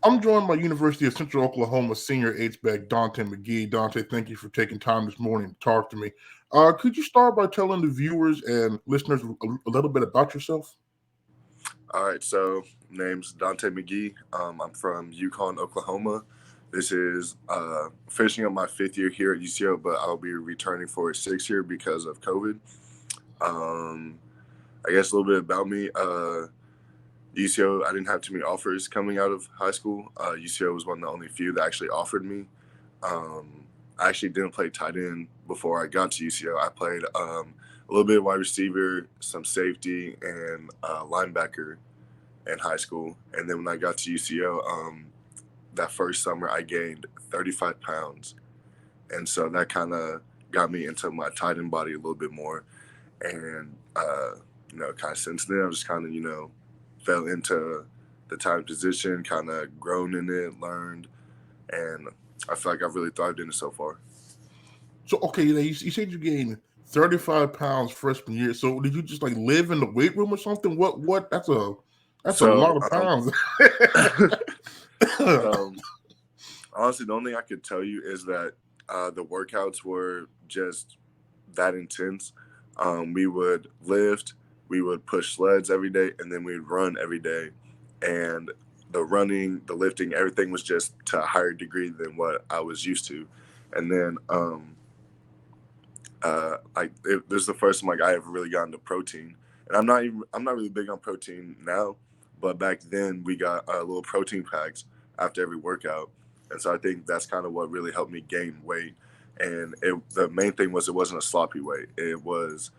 I'm joined by University of Central Oklahoma senior H-Back Daunte McGee. Daunte, thank you for taking time this morning to talk to me. Could you start by telling the viewers and listeners a little bit about yourself? All right, so name's Daunte McGee. I'm from Yukon, Oklahoma. This is finishing up my 5th year here at UCO, but I'll be returning for a 6th year because of COVID. Um, I guess a little bit about me. UCO, I didn't have too many offers coming out of high school. UCO was one of the only few that actually offered me. I actually didn't play tight end before I got to UCO. I played a little bit of wide receiver, some safety, and linebacker in high school. And then when I got to UCO, that first summer I gained 35 pounds. And so that kind of got me into my tight end body a little bit more. And, kind of since then, I've just kind of, fell into the tight end position, kind of grown in it, learned. And I feel like I've really thrived in it so far. So, okay, you said you gained 35 pounds freshman year. So, did you just like live in the weight room or something? What? That's a lot So, of pounds. honestly, the only thing I could tell you is that the workouts were just that intense. We would lift, we would push sleds every day, and then we'd run every day. And the running, the lifting, everything was just to a higher degree than what I was used to. And then, this is the first time like I ever really got into protein. And I'm not really big on protein now, but back then we got little protein packs after every workout. And so I think that's kind of what really helped me gain weight. And the main thing was it wasn't a sloppy weight. It was,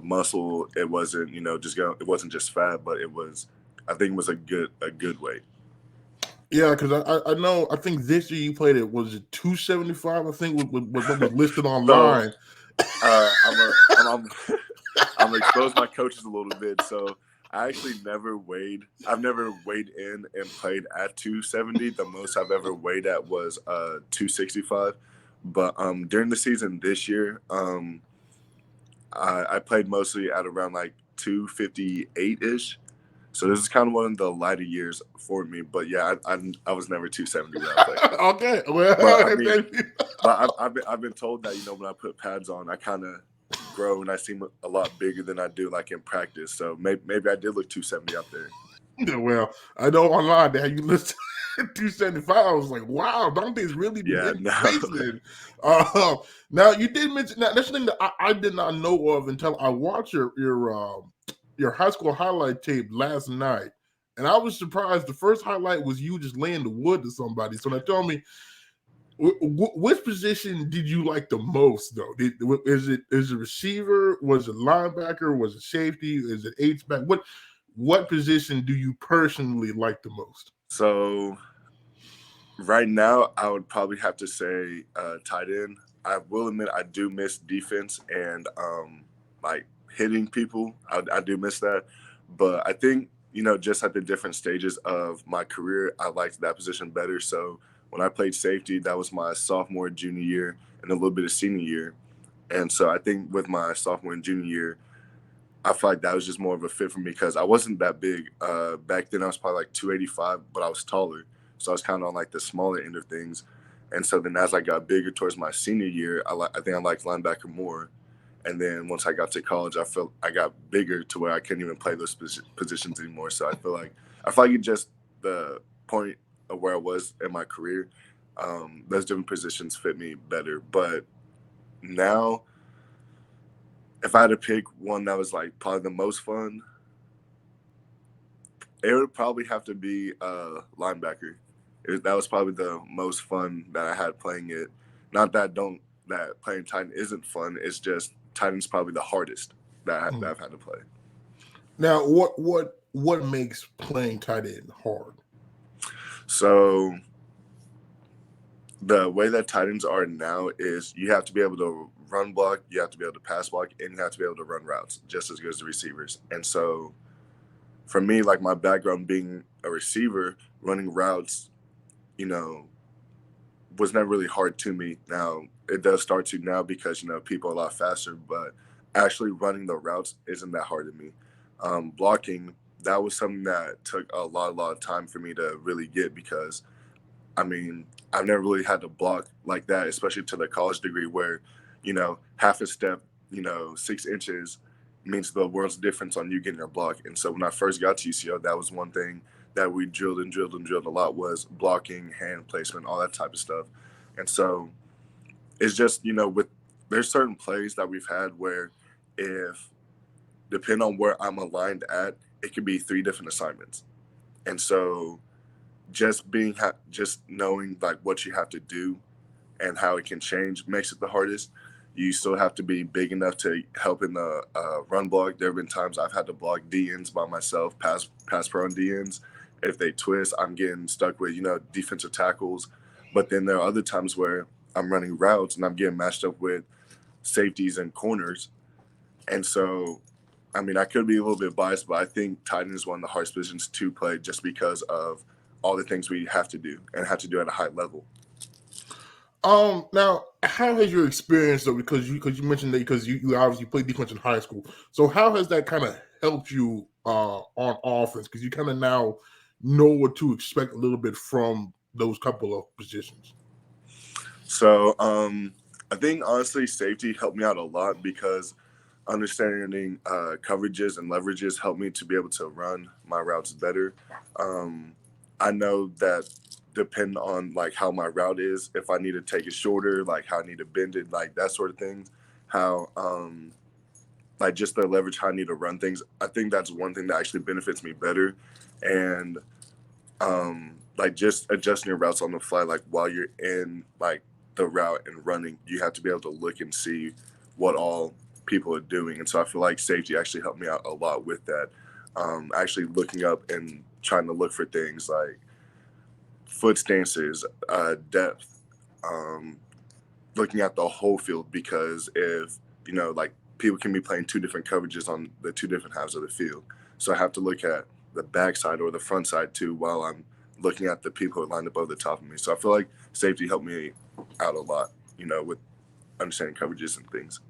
muscle. It wasn't, it wasn't just fat, but I think it was a good weight. Yeah, because I know, I think this year you played it, was it 275? I think was what was listed So online. I'm gonna expose my coaches a little bit. So I actually never weighed. I've never weighed in and played at 270. The most I've ever weighed at was 265. But during the season this year, I played mostly at around like 258 ish. So this is kind of one of the lighter years for me. But yeah, I was never 270 when I played. Okay, well, But I mean, but I've been told that when I put pads on, I kind of grow and I seem a lot bigger than I do like in practice. So maybe I did look 270 out there. well, I know online that you listed 275. I was like, wow, Dante's really Yeah, been no. racing. Now you did mention that. That's the thing that I did not know of until I watched your high school highlight tape last night, and I was surprised. The first highlight was you just laying the wood to somebody. So now tell me, which position did you like the most, though? Is it receiver? Was it linebacker? Was it safety? Is it H-back? What position do you personally like the most? So right now, I would probably have to say tight end. I will admit I do miss defense and like hitting people. I do miss that, but I think just at the different stages of my career, I liked that position better. So when I played safety, that was my sophomore, junior year, and a little bit of senior year. And so I think with my sophomore and junior year, I feel like that was just more of a fit for me because I wasn't that big. Back then, I was probably like 285, but I was taller. So I was kind of on like the smaller end of things. And so then as I got bigger towards my senior year, I think I liked linebacker more. And then once I got to college, I felt I got bigger to where I couldn't even play those positions anymore. So I feel like it just the point of where I was in my career, those different positions fit me better. But now, if I had to pick one that was like probably the most fun, it would probably have to be linebacker. That was probably the most fun that I had playing it. Not that playing Titan isn't fun. It's just Titan's probably the hardest that I've had to play. Now, what makes playing tight end hard? So the way that Titans are now is you have to be able to run block, you have to be able to pass block, and you have to be able to run routes just as good as the receivers. And so for me, like my background being a receiver, running routes, you know, was never really hard to me. Now it does start to now because people are a lot faster, but actually running the routes isn't that hard to me. Blocking, that was something that took a lot of time for me to really get, because I mean, I've never really had to block like that, especially to the college degree where, half a step, 6 inches means the world's difference on you getting your block. And so when I first got to UCO, that was one thing that we drilled a lot, was blocking, hand placement, all that type of stuff. And so it's just, there's certain plays that we've had where if, depending on where I'm aligned at, it could be 3 different assignments. And so just knowing like what you have to do and how it can change makes it the hardest. You still have to be big enough to help in the run block. There have been times I've had to block DNs by myself, pass pro on DNs. If they twist, I'm getting stuck with, defensive tackles. But then there are other times where I'm running routes and I'm getting matched up with safeties and corners. And so, I mean, I could be a little bit biased, but I think tight end is one of the hardest positions to play just because of all the things we have to do and have to do at a high level. Now, how has your experience, though, because you mentioned that because you obviously played defense in high school, so how has that kind of helped you on offense? Because you kind of now know what to expect a little bit from those couple of positions. So I think honestly safety helped me out a lot, because understanding coverages and leverages helped me to be able to run my routes better. I know that depending on like how my route is, if I need to take it shorter, like how I need to bend it, like that sort of thing, how like just the leverage, how I need to run things. I think that's one thing that actually benefits me better. And like just adjusting your routes on the fly, like while you're in like the route and running, you have to be able to look and see what all people are doing. And so I feel like safety actually helped me out a lot with that. Actually looking up and trying to look for things like foot stances, depth, looking at the whole field, because if, like people can be playing 2 different coverages on the 2 different halves of the field. So I have to look at the backside or the front side too while I'm looking at the people who are lined up over the top of me. So I feel like safety helped me out a lot, with understanding coverages and things.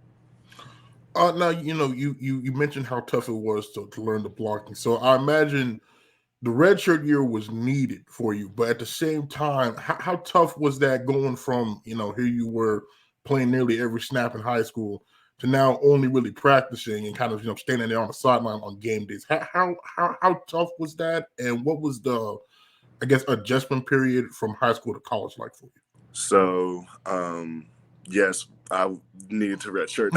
Now, you mentioned how tough it was to learn the blocking. So I imagine the redshirt year was needed for you, but at the same time, how tough was that going from, here you were playing nearly every snap in high school to now only really practicing and kind of, standing there on the sideline on game days? How tough was that? And what was the, I guess, adjustment period from high school to college like for you? So, yes, I needed to redshirt.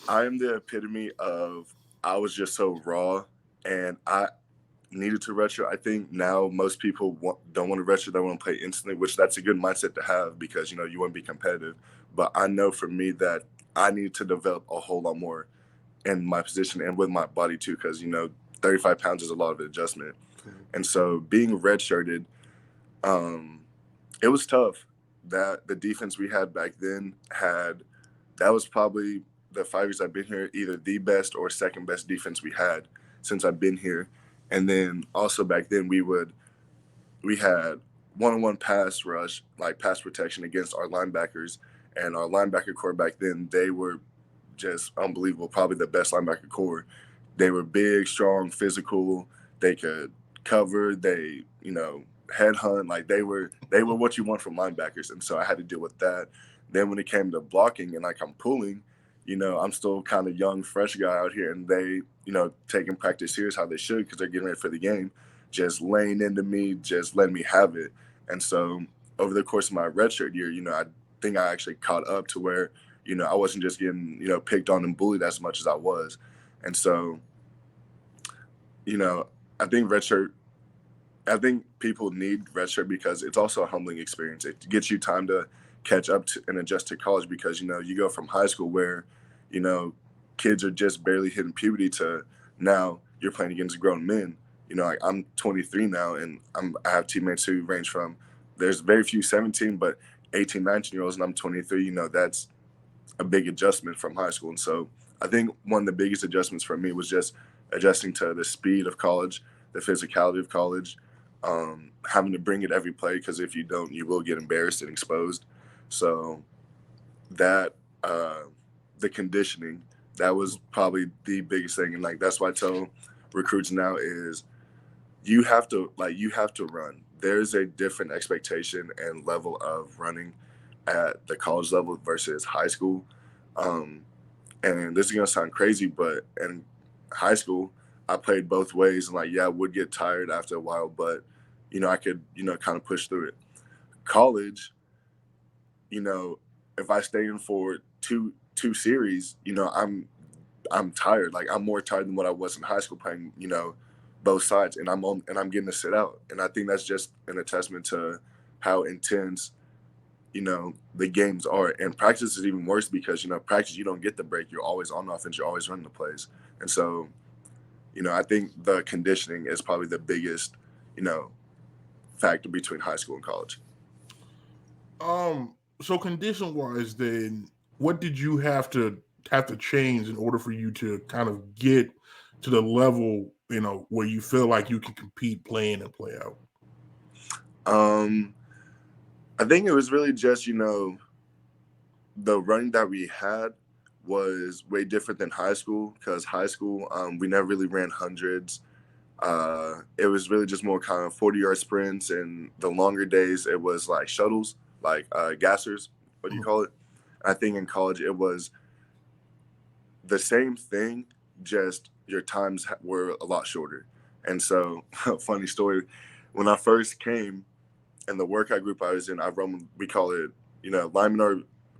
I am the epitome of, I was just so raw, and I needed to redshirt. I think now most people don't want to redshirt, they want to play instantly, which that's a good mindset to have, because, you want to be competitive. But I know for me that I need to develop a whole lot more in my position and with my body too, because, 35 pounds is a lot of adjustment. And so being redshirted, it was tough. That the defense we had back then that was probably the 5 years I've been here, either the best or second best defense we had since I've been here. And then also back then we had one-on-one pass rush, like pass protection against our linebackers, and our linebacker core back then, they were just unbelievable, probably the best linebacker core. They were big, strong, physical. They could cover, they, headhunt, like they were what you want from linebackers. And so I had to deal with that. Then when it came to blocking and like I'm pulling, I'm still kind of young, fresh guy out here, and they, taking practice serious how they should, because they're getting ready for the game, just laying into me, just letting me have it. And so over the course of my redshirt year, I think I actually caught up to where, I wasn't just getting, picked on and bullied as much as I was. And so, I think people need redshirt because it's also a humbling experience. It gets you time to catch up to and adjust to college, because, you go from high school where, kids are just barely hitting puberty to now you're playing against grown men. Like I'm 23 now, and I have teammates who range from, there's very few 17, but 18, 19-year-olds, and I'm 23. That's a big adjustment from high school. And so I think one of the biggest adjustments for me was just adjusting to the speed of college, the physicality of college, having to bring it every play, because if you don't, you will get embarrassed and exposed. So that the conditioning That was probably the biggest thing. And like, that's why I tell recruits now is you have to run. There's a different expectation and level of running at the college level versus high school. And this is going to sound crazy, but in high school, I played both ways. And like, yeah, I would get tired after a while, but, I could, kind of push through it. College, if I stay in for two series, I'm tired. Like, I'm more tired than what I was in high school playing, both sides, and I'm getting to sit out. And I think that's just an testament to how intense, the games are. And practice is even worse because, practice, you don't get the break. You're always on offense. You're always running the plays. And so, I think the conditioning is probably the biggest, factor between high school and college. So condition wise, then what did you have to change in order for you to kind of get to the level, where you feel like you can compete, play in and play out? I think it was really just, the running that we had was way different than high school, because high school, we never really ran hundreds. It was really just more kind of 40-yard sprints, and the longer days, it was like shuttles, like gassers, what do you call it? I think in college it was the same thing, just your times were a lot shorter. And so, funny story, when I first came in the workout group I was in, we call it, linemen are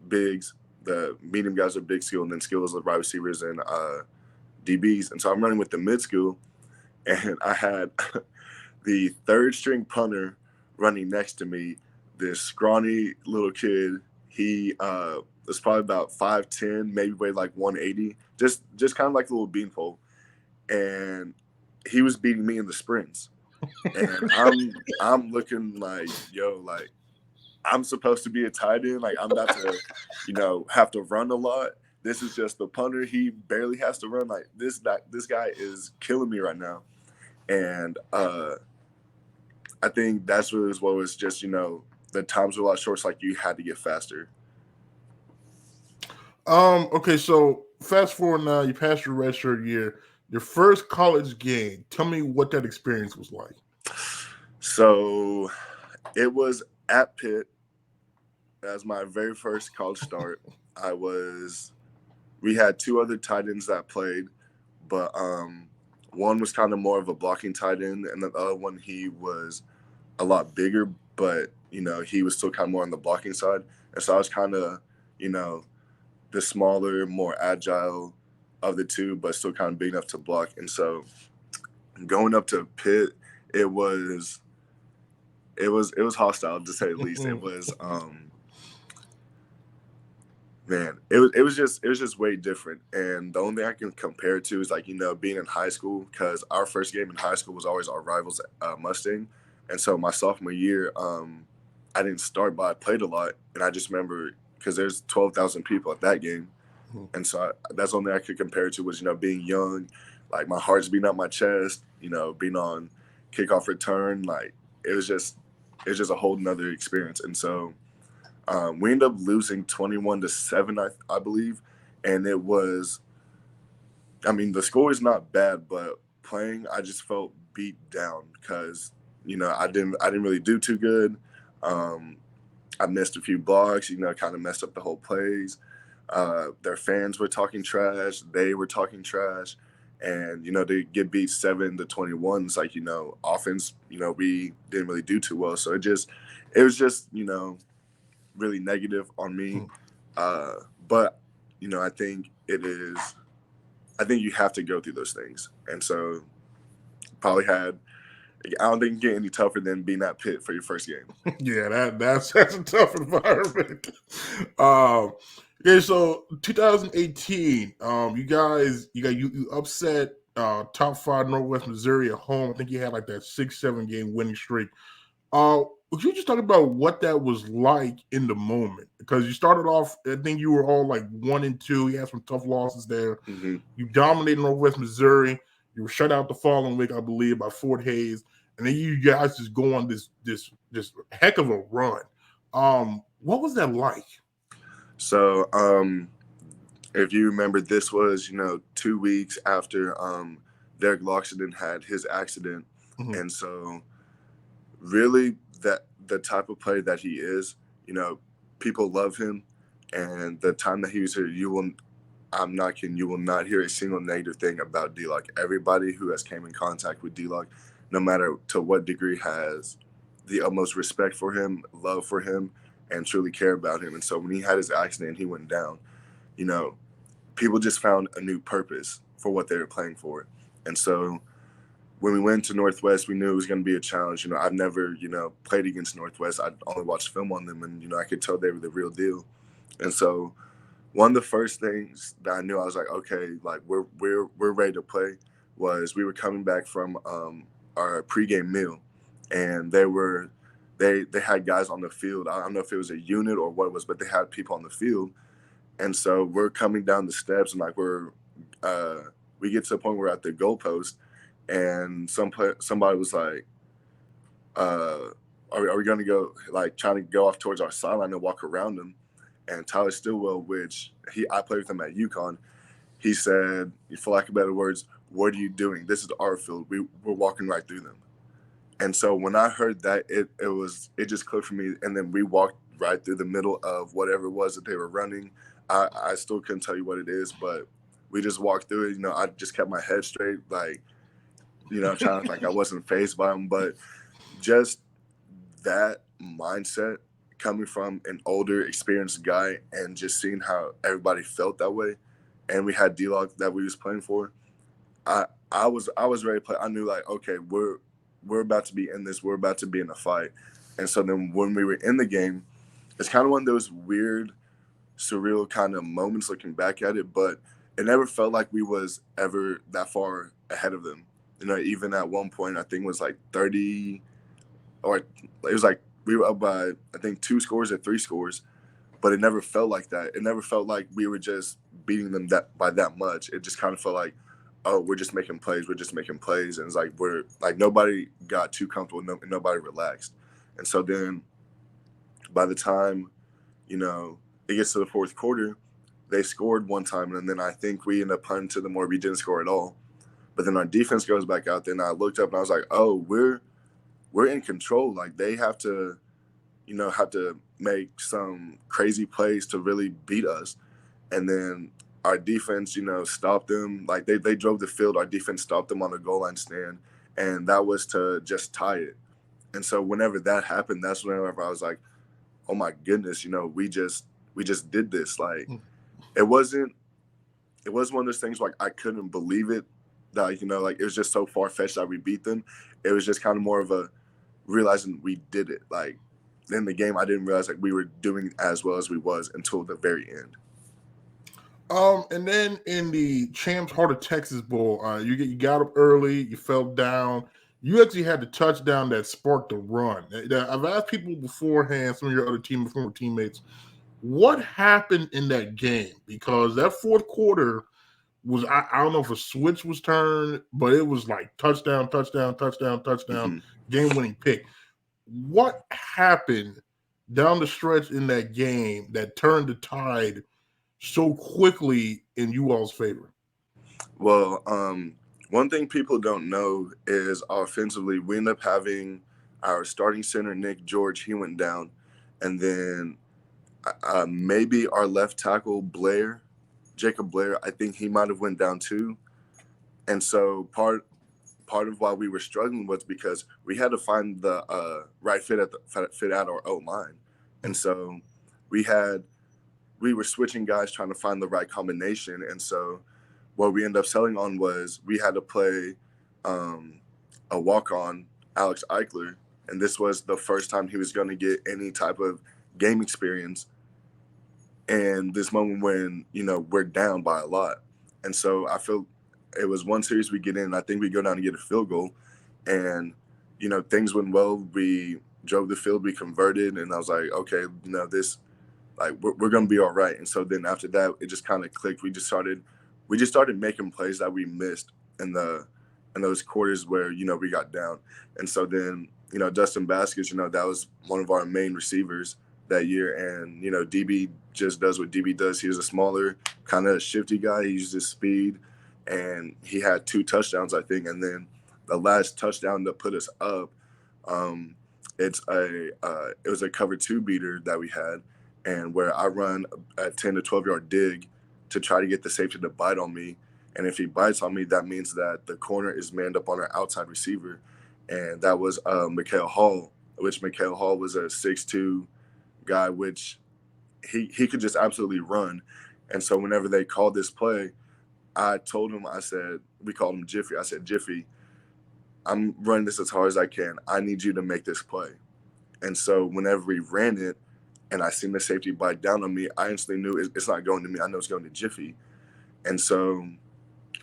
bigs, the medium guys are big skill, and then skill is the wide receivers and DBs. And so I'm running with the mid skill, and I had the third string punter running next to me, this scrawny little kid. He was probably about 5'10", maybe weighed like 180, just kind of like a little beanpole. And he was beating me in the sprints. And I'm looking like, like, I'm supposed to be a tight end. Like, I'm about to, have to run a lot. This is just the punter. He barely has to run. Like, this guy is killing me right now. And I think that's really what was just, the times were a lot short. So, like, you had to get faster. Okay, so fast forward now, you passed your redshirt year. Your first college game. Tell me what that experience was like. So it was at Pitt. That was my very first college start. We had two other tight ends that played, but one was kind of more of a blocking tight end, and the other one, he was a lot bigger, but, he was still kind of more on the blocking side. And so I was kind of, the smaller, more agile of the two, but still kind of big enough to block. And so going up to Pitt, it was hostile, to say the least. It was it was just way different. And the only thing I can compare it to is, like, being in high school, because our first game in high school was always our rivals Mustang. And so my sophomore year, I didn't start, but I played a lot. And I just remember, because there's 12,000 people at that game. And so that's the only thing I could compare it to was, being young, like my heart's beating out my chest, being on kickoff return. Like, it was just a whole nother experience. And so we ended up losing 21-7, I believe. And it was, the score is not bad, but playing, I just felt beat down because, I didn't really do too good. I missed a few blocks, kind of messed up the whole plays. Their fans were talking trash. They were talking trash. And, they get beat 7-21. It's like, offense, we didn't really do too well. So it was just, really negative on me. But, I think you have to go through those things. And so I don't think it can get any tougher than being at Pitt for your first game. Yeah, that's a tough environment. Okay, so 2018, you upset top 5 Northwest Missouri at home. I think you had like that 6-7 game winning streak. Would you just talk about what that was like in the moment? Because you started off, I think you were all like 1-2. You had some tough losses there. Mm-hmm. You dominated Northwest Missouri. You were shut out the following week, I believe, by Fort Hays. And then you guys just go on this heck of a run. What was that like? So If you remember, this was 2 weeks after Derek Loxton had his accident, Mhm. and so really that the type of player that he is, people love him, and the time that he was here, I'm not kidding, you will not hear a single negative thing about D-Lock. Everybody who has came in contact with D-Lock, no matter to what degree, has the utmost respect for him, love for him, and truly care about him. And so when he had his accident and he went down, you know, people just found a new purpose for what they were playing for. And so when we went to Northwest, we knew it was going to be a challenge. I've never, played against Northwest. I only watched film on them, and I could tell they were the real deal. And so one of the first things that I knew, I was like, okay, like we're ready to play. Was we were coming back from our pregame meal, and they had guys on the field. I don't know if it was a unit or what it was, but they had people on the field. And so we're coming down the steps, and like we get to the point where we're at the goalpost, and somebody was like, are we going to go, like, trying to go off towards our sideline and walk around them? And Tyler Stillwell, which I played with him at UConn, he said, for lack of better words, "What are you doing? This is our field. We're walking right through them." And so when I heard that, it just clicked for me. And then we walked right through the middle of whatever it was that they were running. I still couldn't tell you what it is, but we just walked through it. I just kept my head straight, like, trying to, like, I wasn't fazed by them. But just that mindset coming from an older, experienced guy, and just seeing how everybody felt that way, and we had D-Lock that we was playing for, I was ready to play. I knew, like, okay, we're about to be in this. We're about to be in a fight. And so then when we were in the game, it's kind of one of those weird, surreal kind of moments looking back at it, but it never felt like we was ever that far ahead of them. Even at one point, I think it was like 30, or it was like we were up by, I think, 2 scores or 3 scores, but it never felt like that. It never felt like we were just beating them by that much. It just kind of felt like, oh, we're just making plays. We're just making plays. And it's like, we're like, nobody got too comfortable. Nobody relaxed. And so then by the time, it gets to the fourth quarter, they scored one time. And then I think we ended up punting to them, or we didn't score at all. But then our defense goes back out there, and I looked up and I was like, oh, we're in control. Like, they have to make some crazy plays to really beat us. And then our defense, stopped them. Like, they drove the field. Our defense stopped them on the goal line stand, and that was to just tie it. And so whenever that happened, that's whenever I was like, oh my goodness, we just did this. Like, it wasn't one of those things like I couldn't believe it, that, like, it was just so far-fetched that we beat them. It was just kind of more of a realizing we did it. Like, in the game, I didn't realize like we were doing as well as we was until the very end. And then in the Champs Heart of Texas Bowl, you got up early, you fell down. You actually had the touchdown that sparked the run. I've asked people beforehand, some of your other former teammates, what happened in that game? Because that fourth quarter was, I don't know if a switch was turned, but it was like touchdown, touchdown, touchdown, touchdown, game-winning pick. What happened down the stretch in that game that turned the tide so quickly in you all's favor? Well, one thing people don't know is offensively, we ended up having our starting center, Nick George, he went down. And then maybe our left tackle, Jacob Blair, I think he might have went down too. And so part of why we were struggling was because we had to find the right fit at our O line. And so we were switching guys, trying to find the right combination. And so what we ended up selling on was we had to play a walk-on, Alex Eichler, and this was the first time he was going to get any type of game experience. And this moment when, we're down by a lot. And so I feel it was one series we get in, I think we go down to get a field goal, and, things went well. We drove the field, we converted, and I was like, okay, this, like, we're going to be all right. And so then after that, it just kind of clicked. We just started making plays that we missed in those quarters where, we got down. And so then, Dustin Baskets, that was one of our main receivers. that year. And, DB just does what DB does. He was a smaller, kind of shifty guy. He used his speed, and he had 2 touchdowns, I think. And then the last touchdown to put us up, it was a cover 2 beater that we had, and where I run a 10 to 12 yard dig to try to get the safety to bite on me. And if he bites on me, that means that the corner is manned up on our outside receiver. And that was Mikhail Hall, which Mikhail Hall was a 6'2" guy, which he could just absolutely run. And so whenever they called this play, I told him, we called him Jiffy. I said, Jiffy, I'm running this as hard as I can. I need you to make this play. And so whenever we ran it and I seen the safety bite down on me, I instantly knew it's not going to me. I know it's going to Jiffy. And so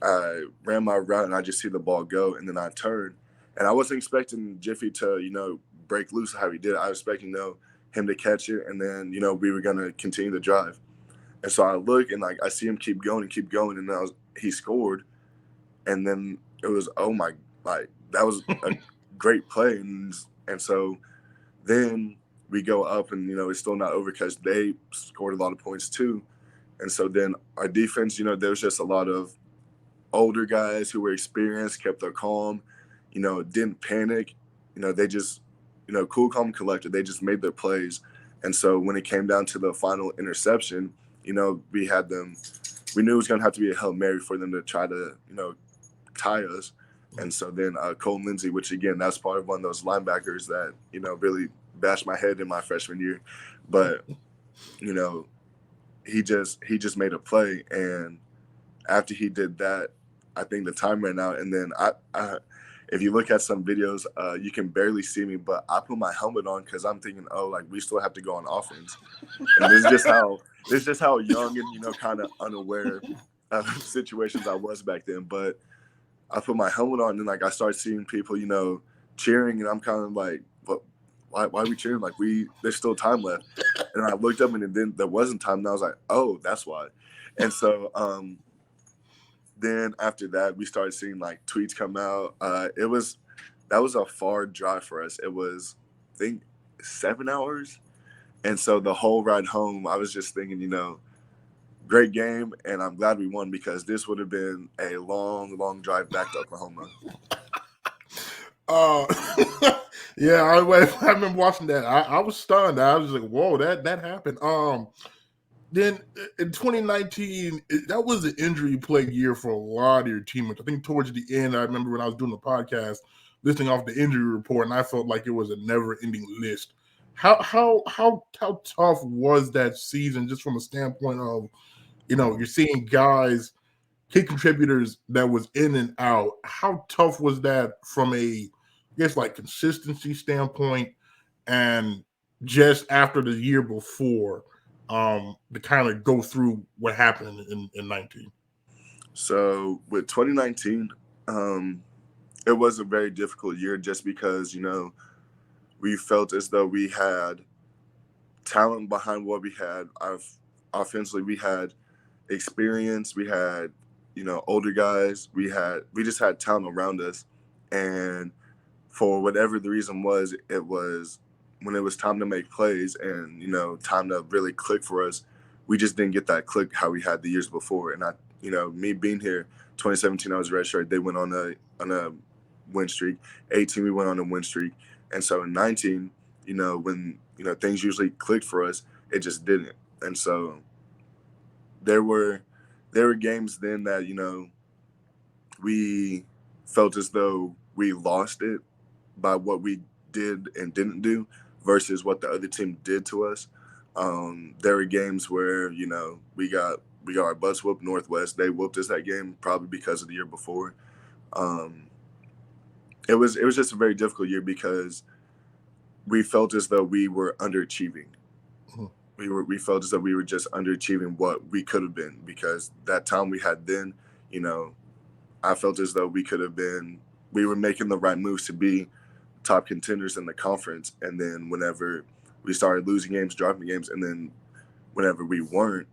I ran my route and I just see the ball go, and then I turned. And I wasn't expecting Jiffy to, break loose how he did. I was expecting, him to catch it, and then, we were going to continue the drive. And so I look and I see him keep going, and then he scored. And then it was, that was a great play. And so then we go up, and, it's still not over because they scored a lot of points too. And so then our defense, there was just a lot of older guys who were experienced, kept their calm, didn't panic. They just, cool, calm, collected. They just made their plays. And so when it came down to the final interception, we knew it was going to have to be a Hail Mary for them to try to, tie us. And so then Cole Lindsey, which again, that's part of one of those linebackers that, really bashed my head in my freshman year. But, he just made a play. And after he did that, I think the time ran out. And then I if you look at some videos, you can barely see me, but I put my helmet on because I'm thinking, we still have to go on offense. And this is just how young and, kind of unaware of situations I was back then. But I put my helmet on, and I started seeing people, cheering, and I'm kind of like, why are we cheering? There's still time left. And I looked up, and then there wasn't time, and I was like, oh, that's why. And so then after that, we started seeing tweets come out. That was a far drive for us. It was, I think, 7 hours. And so the whole ride home, I was just thinking, great game, and I'm glad we won because this would have been a long, long drive back to Oklahoma. Yeah, I remember watching that. I was stunned. I was like, whoa, that happened. Then in 2019, that was an injury-plagued year for a lot of your teammates. I think towards the end, I remember when I was doing the podcast, listing off the injury report, and I felt like it was a never-ending list. How tough was that season, just from a standpoint of, you're seeing guys, key contributors that was in and out. How tough was that from a, consistency standpoint, and just after the year before? To kind of go through what happened in 19. So with 2019, it was a very difficult year just because, we felt as though we had talent behind what we had. Offensively, we had experience. We had, older guys. We just had talent around us. And for whatever the reason was, it was when it was time to make plays and, time to really click for us, we just didn't get that click how we had the years before. And me being here, 2017, I was redshirt. They went on a win streak. 18, we went on a win streak. And so in 19, when, things usually clicked for us, it just didn't. And so there were games then that, we felt as though we lost it by what we did and didn't do versus what the other team did to us. There were games where, we got our butts whooped. Northwest, they whooped us that game probably because of the year before. It was just a very difficult year because we felt as though we were underachieving. Mm-hmm. We felt as though we were just underachieving what we could have been because that time we had then, I felt as though we were making the right moves to be top contenders in the conference. And then whenever we started losing games, dropping games, and then whenever we weren't,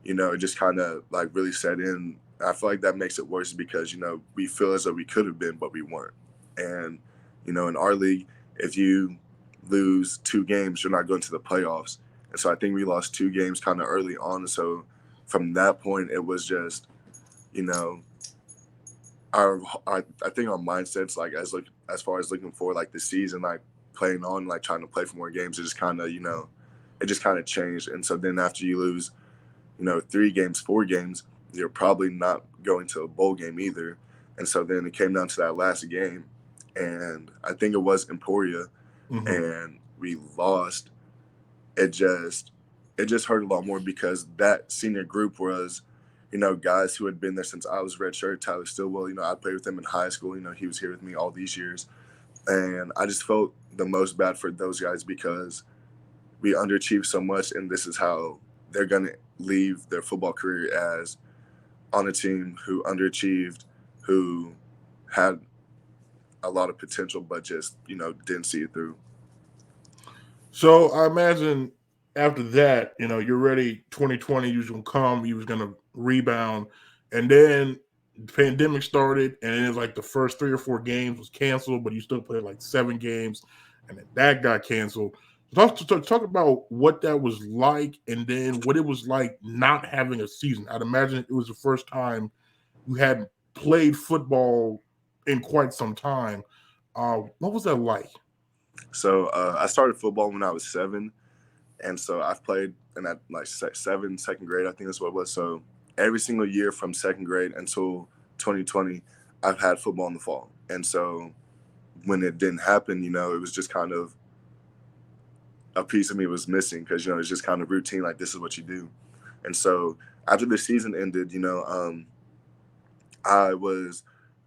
it just kind of really set in. I feel like that makes it worse because, we feel as though we could have been, but we weren't. And, in our league, if you lose 2 games, you're not going to the playoffs. And so I think we lost 2 games kind of early on. So from that point, it was just, you know, I think our mindsets, like as far as looking for like the season, like playing on, like trying to play for more games, it just kind of, it just kind of changed. And so then after you lose, 3 games, 4 games, you're probably not going to a bowl game either. And so then it came down to that last game, and I think it was Emporia, and we lost. It just hurt a lot more because that senior group was, guys who had been there since I was redshirt. Tyler Stillwell, I played with him in high school. He was here with me all these years, and I just felt the most bad for those guys because we underachieved so much, and this is how they're gonna leave their football career, as on a team who underachieved, who had a lot of potential, but just didn't see it through. So I imagine after that, you're ready. 2020, you was gonna come. You was gonna rebound, and then the pandemic started, and then like the first 3 or 4 games was canceled, but you still played like 7 games, and then that got canceled. Talk about what that was like, and then what it was like not having a season. I'd imagine it was the first time you hadn't played football in quite some time. What was that like? So I started football when I was 7, and so I've played in that like 7, second grade, I think that's what it was. So every single year from second grade until 2020, I've had football in the fall. And so when it didn't happen, it was just kind of a piece of me was missing because, it's just kind of routine, like this is what you do. And so after the season ended, I was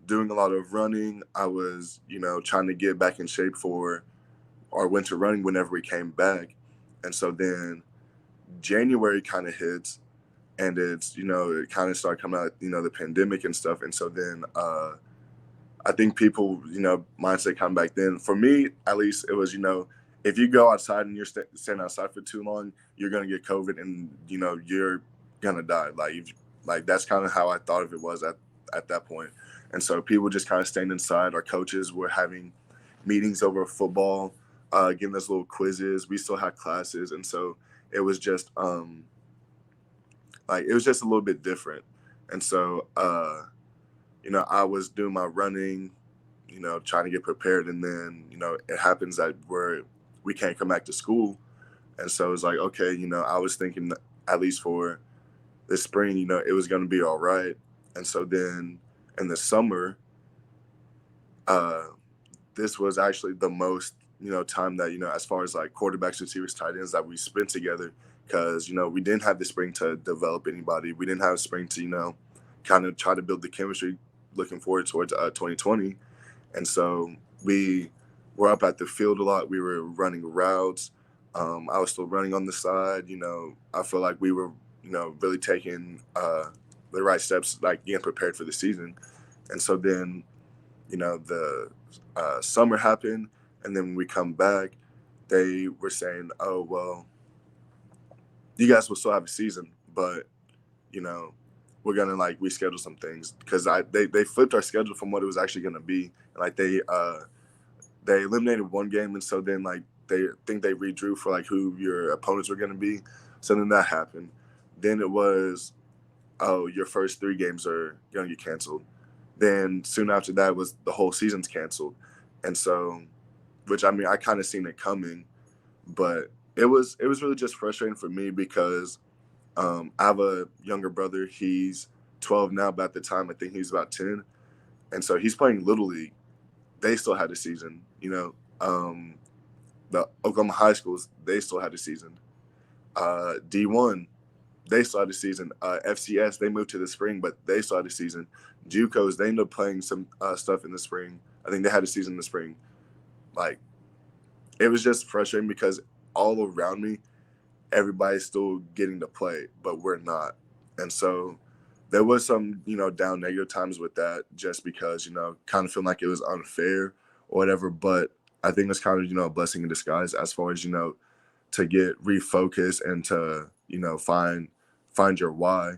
doing a lot of running. I was, trying to get back in shape for our winter running whenever we came back. And so then January kind of hits, and it's, it kind of started coming out, the pandemic and stuff. And so then I think people, mindset come back then. For me, at least, it was, if you go outside and you're standing outside for too long, you're going to get COVID and, you're going to die. Like that's kind of how I thought of it was at that point. And so people just kind of staying inside. Our coaches were having meetings over football, giving us little quizzes. We still had classes. And so it was just, it was just a little bit different. And so, I was doing my running, trying to get prepared. And then, it happens that we can't come back to school. And so it's like, okay, I was thinking at least for this spring, it was going to be all right. And so then in the summer, this was actually the most, time that, as far as like quarterbacks, receivers, tight ends that we spent together, because, we didn't have the spring to develop anybody. We didn't have spring to, kind of try to build the chemistry looking forward towards 2020. And so we were up at the field a lot. We were running routes. I was still running on the side. I feel like we were, really taking the right steps, like getting prepared for the season. And so then, the summer happened. And then when we come back, they were saying, oh, well, you guys will still have a season, but, we're going to like reschedule some things, because they flipped our schedule from what it was actually going to be. Like they eliminated one game. And so then like they think they redrew for like who your opponents were going to be. So then that happened. Then it was, oh, your first 3 games are going to get canceled. Then soon after that was the whole season's canceled. And so, which, I mean, I kind of seen it coming, but it was really just frustrating for me because I have a younger brother. He's 12 now, but at the time I think he's about 10. And so he's playing Little League. They still had a season, the Oklahoma high schools, they still had a season. D1, they still had a season. FCS, they moved to the spring, but they still had a season. JUCOs, they ended up playing some stuff in the spring. I think they had a season in the spring. Like, it was just frustrating because all around me, everybody's still getting to play, but we're not. And so there was some, down negative times with that, just because, kind of feeling like it was unfair or whatever. But I think it's kind of, a blessing in disguise as far as, to get refocused and to, find your why.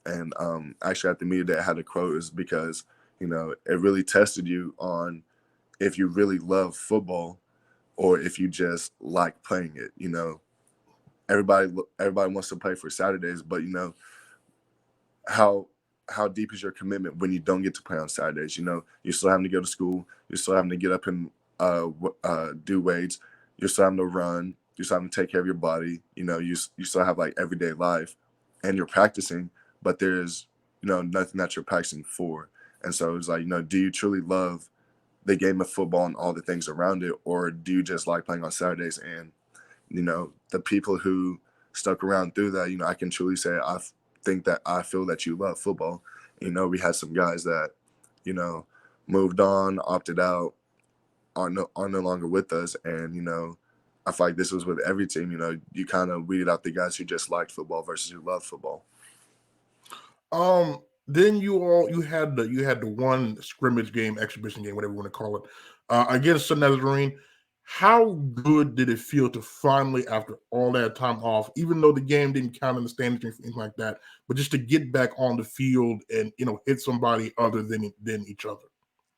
And actually at the media day, I had a quote is because, it really tested you on if you really love football or if you just like playing it, everybody wants to play for Saturdays, but how deep is your commitment when you don't get to play on Saturdays? You're still having to go to school, you're still having to get up and do weights, you're still having to run, you're still having to take care of your body. You still have like everyday life, and you're practicing, but there's nothing that you're practicing for. And so it's like, do you truly love the game of football and all the things around it, or do you just like playing on Saturdays? And the people who stuck around through that, I can truly say I feel that you love football. We had some guys that moved on, opted out, are no longer with us, and I feel like this was with every team. You kind of weeded out the guys who just liked football versus who loved football. Then you had the one scrimmage game, exhibition game, whatever you want to call it, against St. Nazarene. How good did it feel to finally, after all that time off, even though the game didn't count in the standings or anything like that, but just to get back on the field and hit somebody other than each other?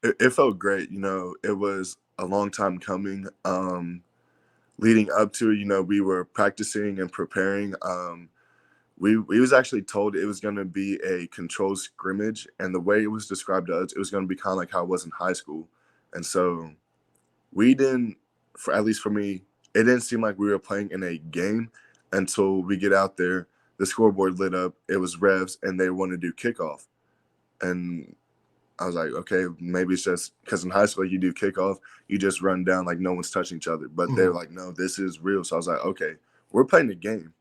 It felt great. It was a long time coming. Leading up to it, we were practicing and preparing. We was actually told it was going to be a controlled scrimmage, and the way it was described to us, it was going to be kind of like how it was in high school. And so we didn't, at least for me, it didn't seem like we were playing in a game until we get out there. The scoreboard lit up. It was Revs, and they wanted to do kickoff. And I was like, okay, maybe it's just because in high school, you do kickoff, you just run down like no one's touching each other. But they're like, no, this is real. So I was like, okay, we're playing the game.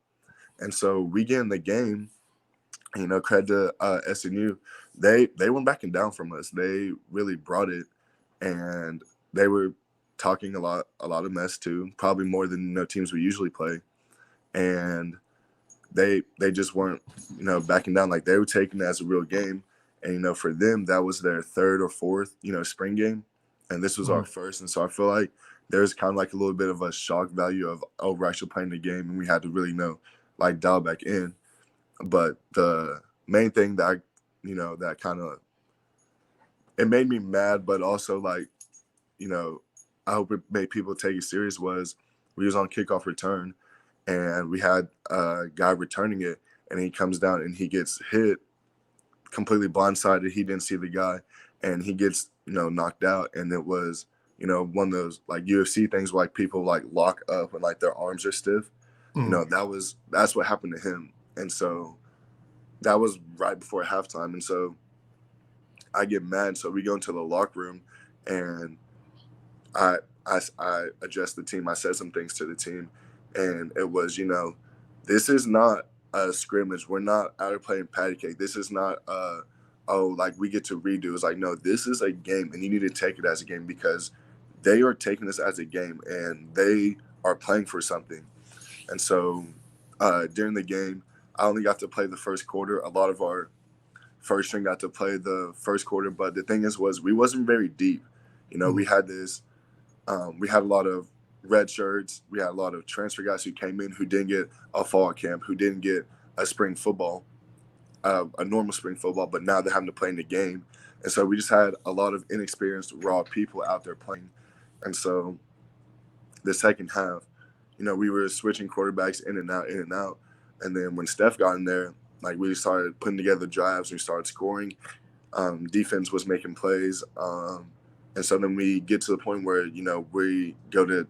And so we get in the game, credit to SNU. They weren't backing down from us. They really brought it, and they were talking a lot of mess too, probably more than teams we usually play. And they just weren't backing down. Like, they were taking it as a real game. And for them, that was their third or fourth spring game, and this was our first. And so I feel like there's kind of like a little bit of a shock value of, oh, we're actually playing the game, and we had to really dial back in. But the main thing that that kind of, it made me mad, but also I hope it made people take it serious, was we was on kickoff return, and we had a guy returning it, and he comes down and he gets hit completely blindsided. He didn't see the guy, and he gets knocked out. And it was one of those like UFC things where people lock up and their arms are stiff. That's what happened to him. And so that was right before halftime. And so I get mad. So we go into the locker room, and I addressed the team. I said some things to the team, and it was, this is not a scrimmage. We're not out of playing patty cake. This is not we get to redo. It's like, no, this is a game, and you need to take it as a game, because they are taking this as a game, and they are playing for something. And so during the game, I only got to play the first quarter. A lot of our first string got to play the first quarter, but the thing was we wasn't very deep. We had this, we had a lot of red shirts. We had a lot of transfer guys who came in who didn't get a fall camp, who didn't get a spring football, a normal spring football, but now they're having to play in the game. And so we just had a lot of inexperienced, raw people out there playing. And so the second half, we were switching quarterbacks in and out. And then when Steph got in there, we started putting together drives, we started scoring. Defense was making plays. And so then we get to the point where, we go to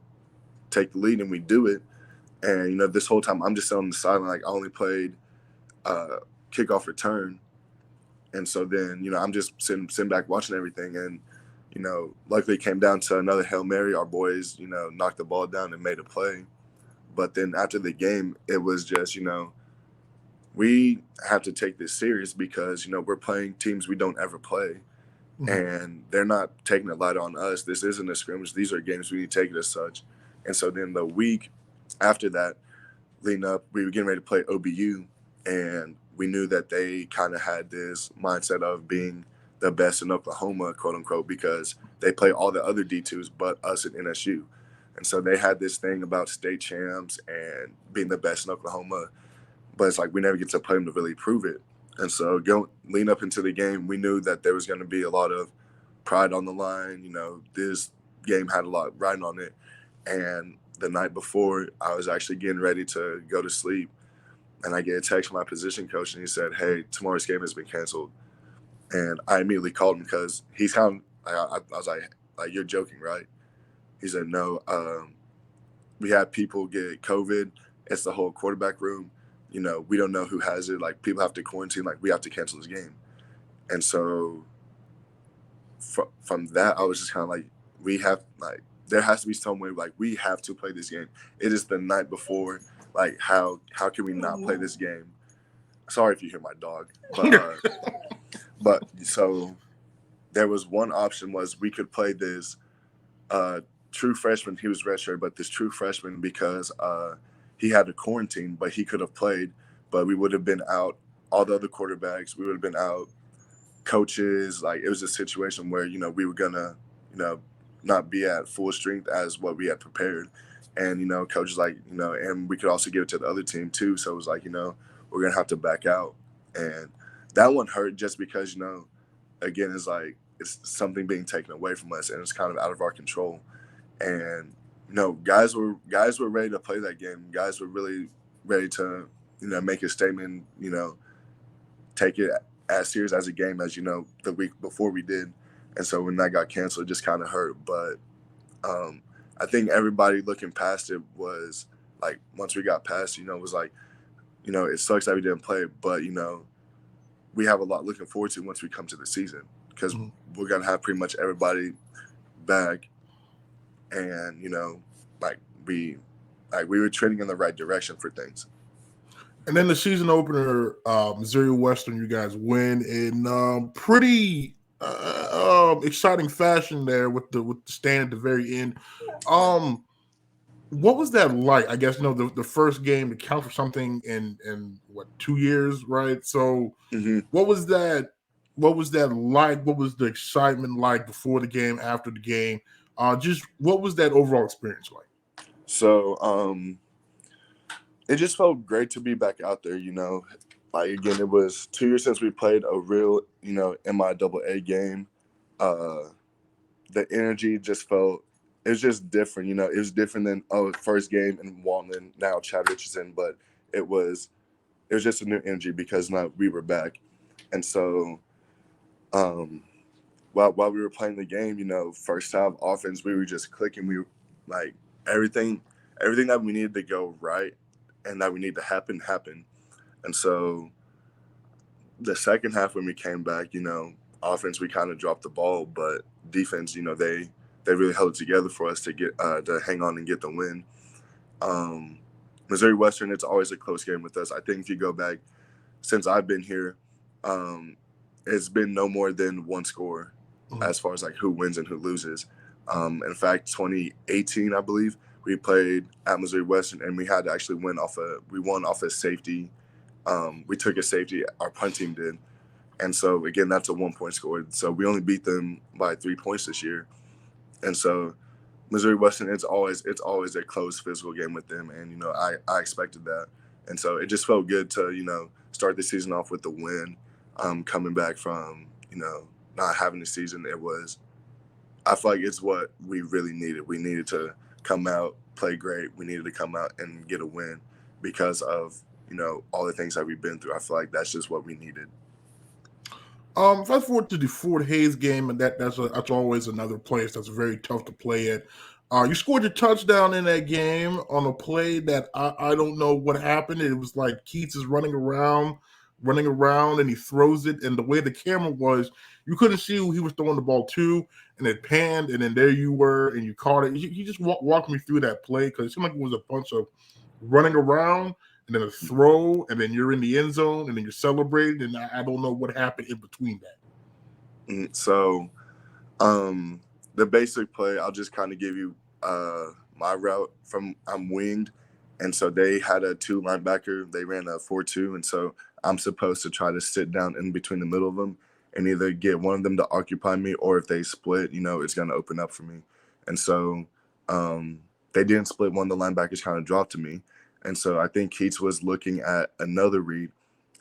take the lead, and we do it. And, this whole time I'm just sitting on the sideline. I only played kickoff return. And so then, I'm just sitting back watching everything. And, luckily it came down to another Hail Mary. Our boys, knocked the ball down and made a play. But then after the game, it was just, we have to take this serious, because, we're playing teams we don't ever play. And they're not taking it light on us. This isn't a scrimmage. These are games. We need to take it as such. And so then the week after that, leading up, we were getting ready to play OBU, and we knew that they kind of had this mindset of being the best in Oklahoma, quote unquote, because they play all the other D2s but us at NSU. And so they had this thing about state champs and being the best in Oklahoma, but it's we never get to play them to really prove it. And so lean up into the game, we knew that there was going to be a lot of pride on the line. This game had a lot riding on it. And the night before I was actually getting ready to go to sleep, and I get a text from my position coach, and he said, "Hey, tomorrow's game has been canceled." And I immediately called him because he's kind of, I was like, "You're joking, right?" He said, "No, we had people get COVID. It's the whole quarterback room. We don't know who has it. Like, people have to quarantine. Like, we have to cancel this game." And so from that, I was just kind of like, there has to be some way, like, we have to play this game. It is the night before. Like, how can we not play this game? Sorry if you hear my dog, but so there was one option was we could play this true freshman. He was redshirt, but this true freshman, because he had to quarantine, but he could have played, but we would have been out. All the other quarterbacks, we would have been out. Coaches, like, it was a situation where we were gonna not be at full strength as what we had prepared, and coaches like and we could also give it to the other team too. So it was like we're gonna have to back out, and that one hurt just because again, it's something being taken away from us, and it's kind of out of our control. And guys were ready to play that game. Guys were really ready to make a statement. Take it as serious as a game as the week before we did. And so when that got canceled, it just kind of hurt. But I think everybody looking past it was like, once we got past, it was like, it sucks that we didn't play, but we have a lot looking forward to once we come to the season, because we're gonna have pretty much everybody back, and we were trending in the right direction for things. And then the season opener, Missouri Western, you guys win in pretty exciting fashion there with the stand at the very end. What was that like? I guess the first game to count for something in what, 2 years, right? So what was that? What was that like? What was the excitement like before the game, after the game? Just what was that overall experience like? So it just felt great to be back out there. Like, again, it was 2 years since we played a real MIAA game. The energy just felt, it was just different. It was different than first game in Walton, now Chad Richardson, but it was just a new energy because now we were back. And so while we were playing the game, first half offense, we were just clicking. We were like, everything that we needed to go right and that we need to happen. And so the second half, when we came back, offense, we kind of dropped the ball, but defense, they really held it together for us to get to hang on and get the win. Missouri Western, it's always a close game with us. I think if you go back since I've been here, it's been no more than one score as far as like who wins and who loses. In fact, 2018, I believe, we played at Missouri Western, and we had to actually won off a safety. We took a safety, our punt team did. And so, again, that's a 1-point score. So we only beat them by 3 points this year. And so Missouri Western, it's always a close physical game with them. And, I expected that. And so it just felt good to, start the season off with the win. Coming back from, not having the season, I feel like it's what we really needed. We needed to come out, play great. We needed to come out and get a win because of, all the things that we've been through. I feel like that's just what we needed. Fast forward to the Fort Hays game, and that's always another place that's very tough to play at. You scored your touchdown in that game on a play that I don't know what happened. It was like Keats is running around, and he throws it, and the way the camera was, you couldn't see who he was throwing the ball to, and it panned, and then there you were, and you caught it. You just walked me through that play, because it seemed like it was a bunch of running around, and then a throw, and then you're in the end zone, and then you're celebrating, and I don't know what happened in between that. So the basic play, I'll just kind of give you my route. I'm winged, and so they had a 2 linebacker. They ran a 4-2, and so I'm supposed to try to sit down in between the middle of them and either get one of them to occupy me, or if they split, it's going to open up for me. And so they didn't split. One of the linebackers kind of dropped to me. And so I think Keats was looking at another read.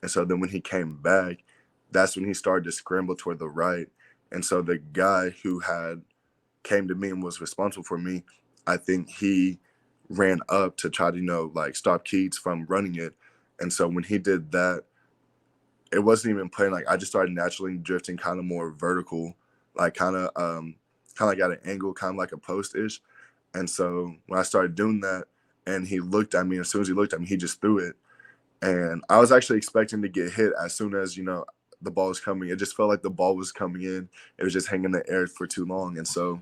And so then when he came back, that's when he started to scramble toward the right. And so the guy who had came to me and was responsible for me, I think he ran up to try to, like stop Keats from running it. And so when he did that, it wasn't even playing. Like I just started naturally drifting kind of more vertical, like kind of like at an angle, kind of like a post-ish. And so when I started doing that and he looked at me, as soon as he looked at me, he just threw it. And I was actually expecting to get hit as soon as, the ball was coming. It just felt like the ball was coming in. It was just hanging in the air for too long. And so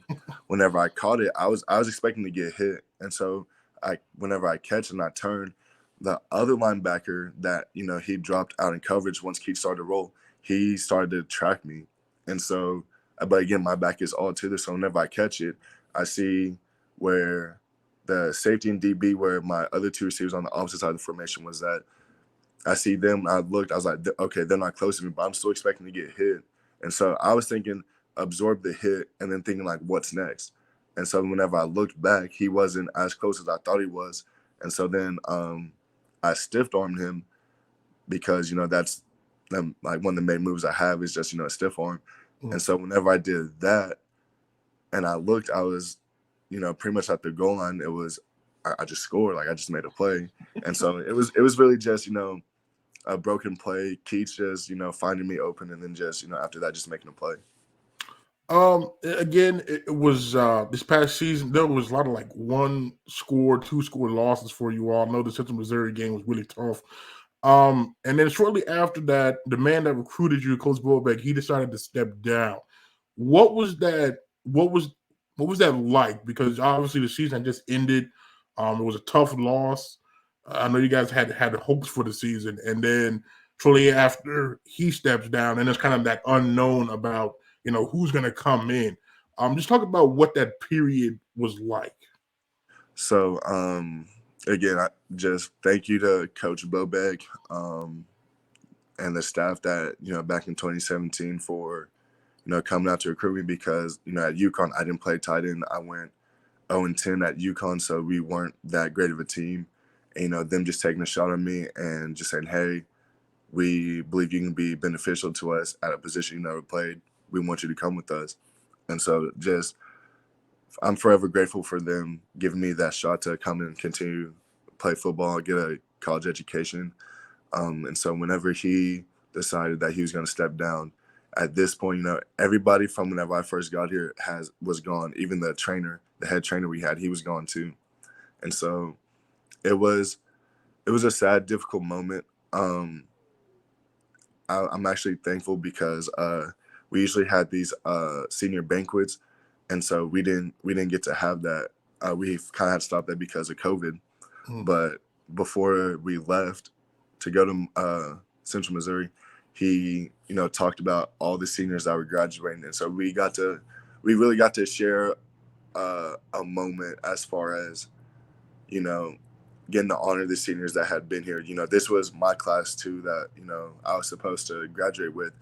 whenever I caught it, I was expecting to get hit. And so whenever I catch and I turn, the other linebacker that, he dropped out in coverage once Keith started to roll, he started to track me. And so, but again, my back is all to this. So whenever I catch it, I see where the safety and DB, where my other two receivers on the opposite side of the formation was at. I see them. I looked. I was like, okay, they're not close to me, but I'm still expecting to get hit. And so I was thinking, absorb the hit, and then thinking like, what's next? And so whenever I looked back, he wasn't as close as I thought he was. And so then I stiff armed him because that's like one of the main moves I have is just a stiff arm. Mm-hmm. And so whenever I did that, and I looked, I was pretty much at the goal line. It was I just scored, like I just made a play. And so it was really just a broken play. Keats just finding me open, and then just after that just making a play. Again, it was this past season. There was a lot of like 1-score, 2-score losses for you all. I know the Central Missouri game was really tough. And then shortly after that, the man that recruited you, Coach Bobek, he decided to step down. What was that? What was that like? Because obviously the season just ended. It was a tough loss. I know you guys had hopes for the season, and then shortly after he steps down, and there's kind of that unknown about who's going to come in. Just talk about what that period was like. So again, I just thank you to Coach Bobek and the staff that back in 2017 for coming out to recruit me, because at UConn I didn't play tight end. I went 0-10 at UConn, so we weren't that great of a team. And, them just taking a shot on me and just saying, hey, we believe you can be beneficial to us at a position you never played. We want you to come with us. And so just I'm forever grateful for them giving me that shot to come and continue to play football, get a college education. And so whenever he decided that he was going to step down, at this point, everybody from whenever I first got here was gone. Even the head trainer we had, he was gone too. And so it was a sad, difficult moment. I'm actually thankful because we usually had these senior banquets, and so we didn't get to have that. We kind of had to stop that because of COVID. Mm. But before we left to go to Central Missouri, he talked about all the seniors that were graduating, and so we really got to share a moment as far as getting to honor the seniors that had been here. This was my class too that I was supposed to graduate with.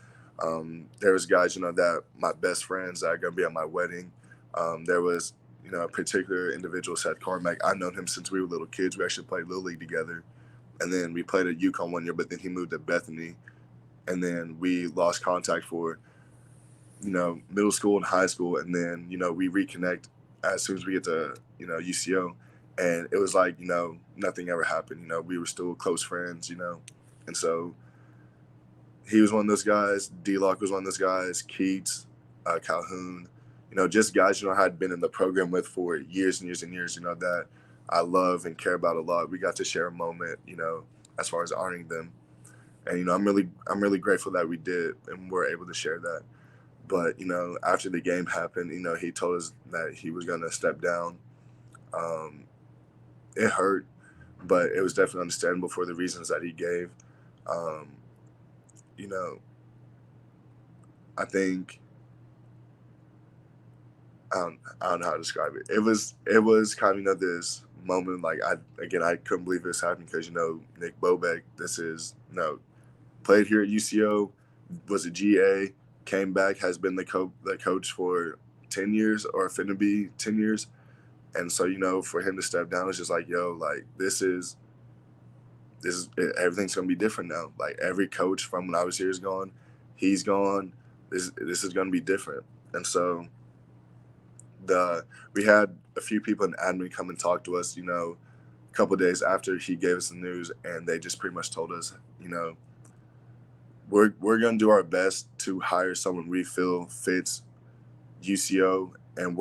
There was guys that my best friends that are gonna be at my wedding. There was a particular individual, Seth Carmack. I've known him since we were little kids. We actually played Little League together, and then we played at UConn one year, but then he moved to Bethany. And then we lost contact for, middle school and high school. And then, we reconnect as soon as we get to, UCO. And it was like, nothing ever happened. We were still close friends, And so he was one of those guys. D-Lock was one of those guys. Keats, Calhoun, just guys, I had been in the program with for years and years and years, that I love and care about a lot. We got to share a moment, as far as honoring them. And I'm really grateful that we did and were able to share that. But after the game happened, he told us that he was going to step down. It hurt, but it was definitely understandable for the reasons that he gave. I think I don't know how to describe it. It was kind of this moment like I couldn't believe this happened because Nick Bobek, this is played here at UCO, was a GA, came back, has been the coach for 10 years or finna be 10 years. And so, for him to step down, it's just like, this is everything's going to be different now. Like every coach from when I was here is gone. He's gone. This is going to be different. And so we had a few people in admin come and talk to us, a couple of days after he gave us the news, and they just pretty much told us, we're going to do our best to hire someone we feel fits UCO, and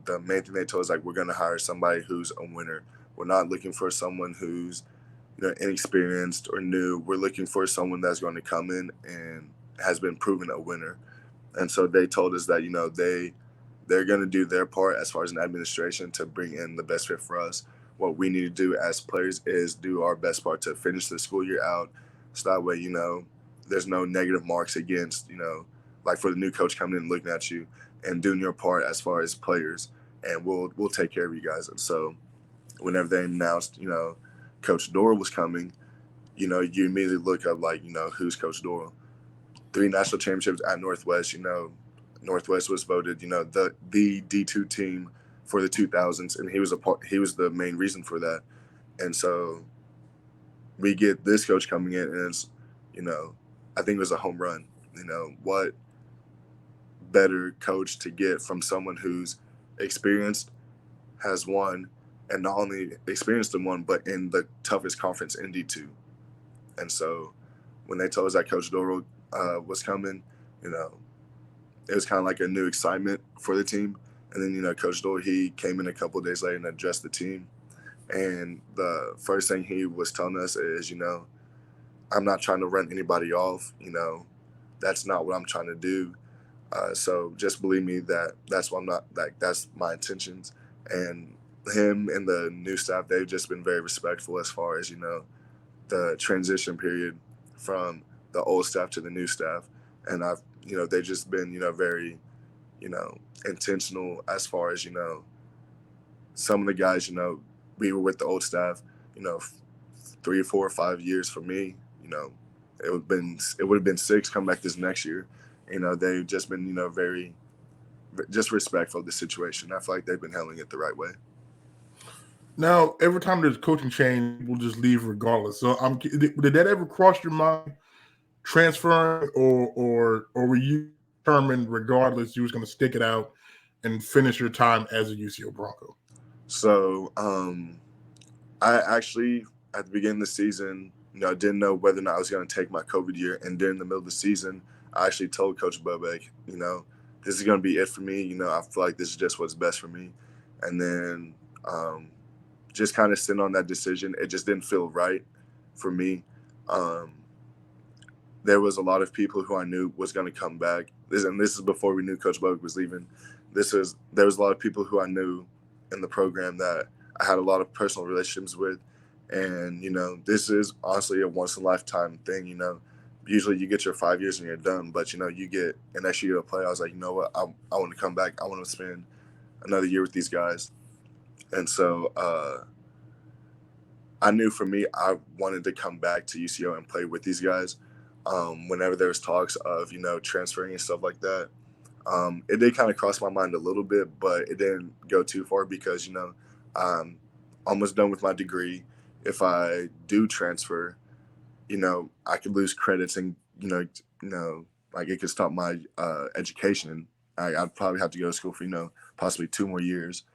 the main thing they told us, like, we're going to hire somebody who's a winner. We're not looking for someone who's inexperienced or new. We're looking for someone that's going to come in and has been proven a winner. And so they told us that they're going to do their part as far as an administration to bring in the best fit for us. What we need to do as players is do our best part to finish the school year out, so that way there's no negative marks against like for the new coach coming in and looking at you, and doing your part as far as players, and we'll take care of you guys. And so whenever they announced Coach Doral was coming, you immediately look up, like, who's Coach Doral? 3 national championships at Northwest. Northwest was voted the D2 team for the 2000s, and he was the main reason for that. And so we get this coach coming in, and it's I think it was a home run. What better coach to get from someone who's experienced, has won, and not only experienced and won, but in the toughest conference in D2. And so when they told us that Coach Doral was coming, it was kind of like a new excitement for the team. And then, Coach Doral, he came in a couple of days later and addressed the team. And the first thing he was telling us is, I'm not trying to run anybody off. That's not what I'm trying to do. So just believe me that that's what I'm not, like, that's my intentions. And him and the new staff, they've just been very respectful as far as, the transition period from the old staff to the new staff. And they've just been, very, intentional as far as, some of the guys, we were with the old staff, 3 or 4 or 5 years for me, it would have been 6 come back this next year. They've just been, very just respectful of the situation. I feel like they've been handling it the right way. Now, every time there's a coaching change, people just leave regardless. So, did that ever cross your mind, transferring, or were you determined regardless you was going to stick it out and finish your time as a UCO Bronco? So, I actually, at the beginning of the season, didn't know whether or not I was going to take my COVID year. And during the middle of the season, I actually told Coach Bobek, this is going to be it for me. I feel like this is just what's best for me. And then just kind of sitting on that decision, it just didn't feel right for me. There was a lot of people who I knew was going to come back. This is before we knew Coach Bobek was leaving. There was a lot of people who I knew in the program that I had a lot of personal relationships with. And, this is honestly a once-in-a-lifetime thing, Usually you get your 5 years and you're done, but, you get an extra year to play. I was like, you know what, I want to come back. I want to spend another year with these guys. And so I knew for me, I wanted to come back to UCO and play with these guys. Whenever there was talks of, transferring and stuff like that, it did kind of cross my mind a little bit, but it didn't go too far because, I'm almost done with my degree. If I do transfer, I could lose credits and, like it could stop my education. I'd probably have to go to school for, possibly 2 more years.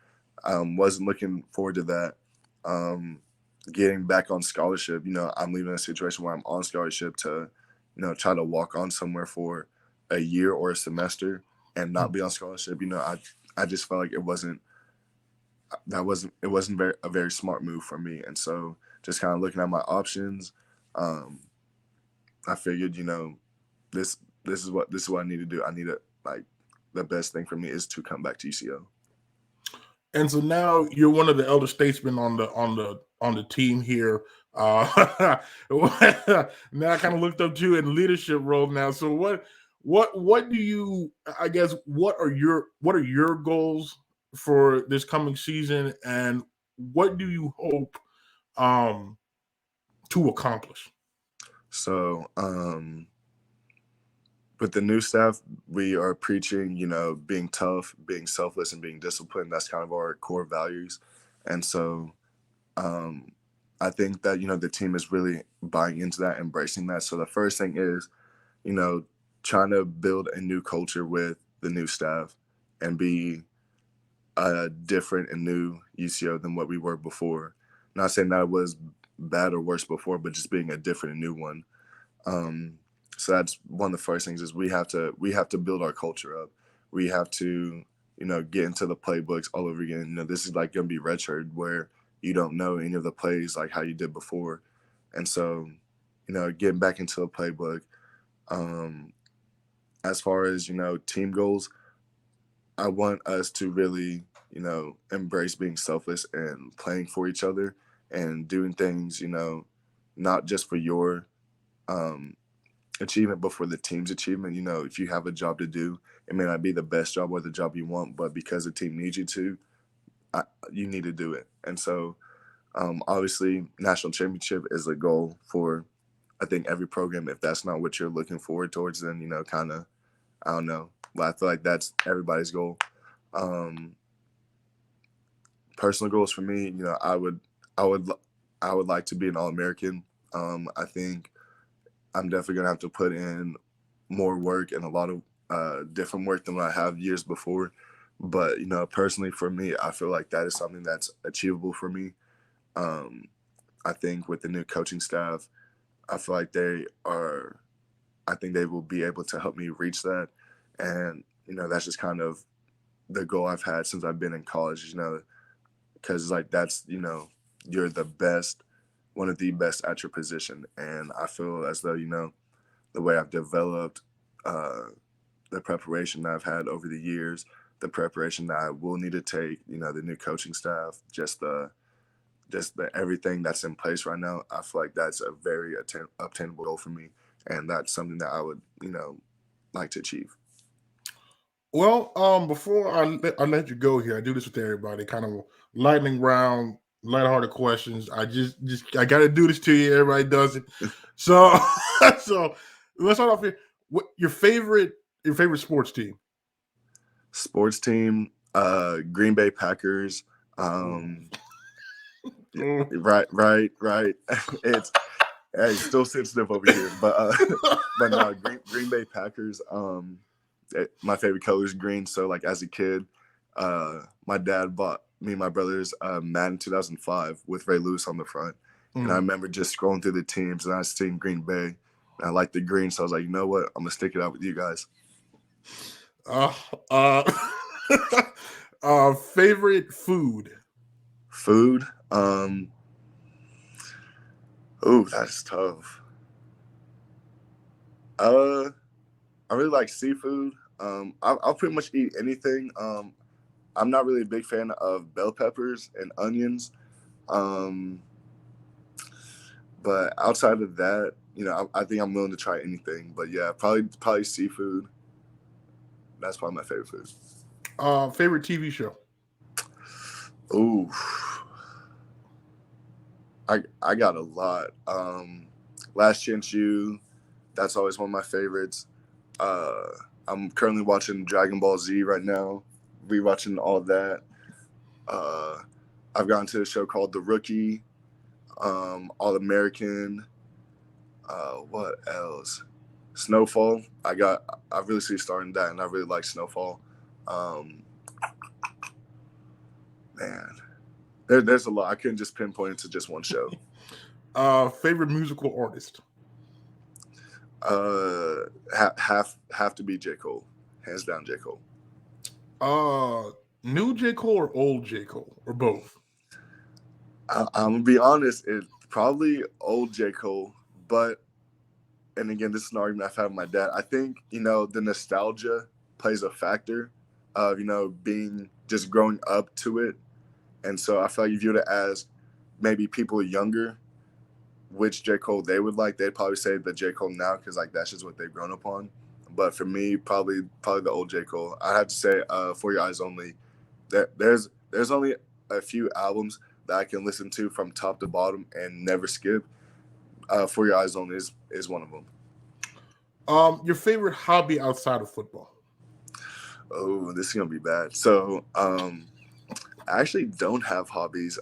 Wasn't looking forward to that. Getting back on scholarship, I'm leaving a situation where I'm on scholarship to, try to walk on somewhere for a year or a semester and not be on scholarship. I just felt like it wasn't a very smart move for me. And so just kind of looking at my options, I figured, this is what I need to do. I need to, like, the best thing for me is to come back to UCO. And so now you're one of the elder statesmen on the team here. Now I kind of looked up to you in leadership role now. So what do you, I guess, what are your goals for this coming season, and what do you hope to accomplish? So with the new staff, we are preaching, being tough, being selfless, and being disciplined. That's kind of our core values. And so I think that, the team is really buying into that, embracing that. So the first thing is, trying to build a new culture with the new staff and be a different and new UCO than what we were before. Not saying that it was bad or worse before, but just being a different and new one. So that's one of the first things is we have to build our culture up. We have to, get into the playbooks all over again. This is like going to be redshirt where you don't know any of the plays like how you did before. And so, getting back into the playbook. As far as, team goals, I want us to really, embrace being selfless and playing for each other and doing things, not just for your achievement, but for the team's achievement. If you have a job to do, it may not be the best job or the job you want, but because the team needs you to, you need to do it. And so, obviously, national championship is a goal for, I think, every program. If that's not what you're looking forward towards, then, kind of, I don't know. But I feel like that's everybody's goal. Personal goals for me, I would like to be an All-American. I think I'm definitely gonna have to put in more work and a lot of different work than what I have years before. But personally for me, I feel like that is something that's achievable for me. I think with the new coaching staff, I feel like I think they will be able to help me reach that. And, that's just kind of the goal I've had since I've been in college, because like that's, you're the best, one of the best at your position. And I feel as though, the way I've developed the preparation that I've had over the years, the preparation that I will need to take, the new coaching staff, just the everything that's in place right now, I feel like that's a very obtainable goal for me. And that's something that I would, like to achieve. Well, before I let you go here, I do this with everybody, kind of lightning round, lighthearted questions. I got to do this to you. Everybody does it. So, so let's start off here. What your favorite sports team? Sports team, Green Bay Packers. Right. It's still sensitive over here, but no, Green Bay Packers. My favorite color is green. So like as a kid, my dad bought me and my brothers Madden 2005 with Ray Lewis on the front, and I remember just scrolling through the teams and I was seeing Green Bay, and I liked the green, so I was like, you know what, I'm gonna stick it out with you guys. Favorite food? Oh, that's tough. I really like seafood. I'll pretty much eat anything. I'm not really a big fan of bell peppers and onions. But outside of that, I think I'm willing to try anything. But yeah, probably seafood. That's probably my favorite food. Favorite TV show? Ooh. I got a lot. Last Chance U, that's always one of my favorites. I'm currently watching Dragon Ball Z right now, rewatching all that. I've gotten to a show called The Rookie, All American. What else? Snowfall. I really see starting that, and I really like Snowfall. Man, there's a lot. I couldn't just pinpoint it to just one show. Favorite musical artist? Have to be J. Cole. Hands down, J. Cole. New J. Cole or old J. Cole, or both? I'm gonna be honest. It's probably old J. Cole, and again, this is an argument I've had with my dad. I think the nostalgia plays a factor of being just growing up to it, and so I feel like if you were to ask maybe people younger which J. Cole they would like, they'd probably say the J. Cole now because like that's just what they've grown up on. But for me, probably the old J. Cole. I'd have to say For Your Eyes Only. There's only a few albums that I can listen to from top to bottom and never skip. For Your Eyes Only is one of them. Your favorite hobby outside of football? Oh, this is gonna be bad. So I actually don't have hobbies.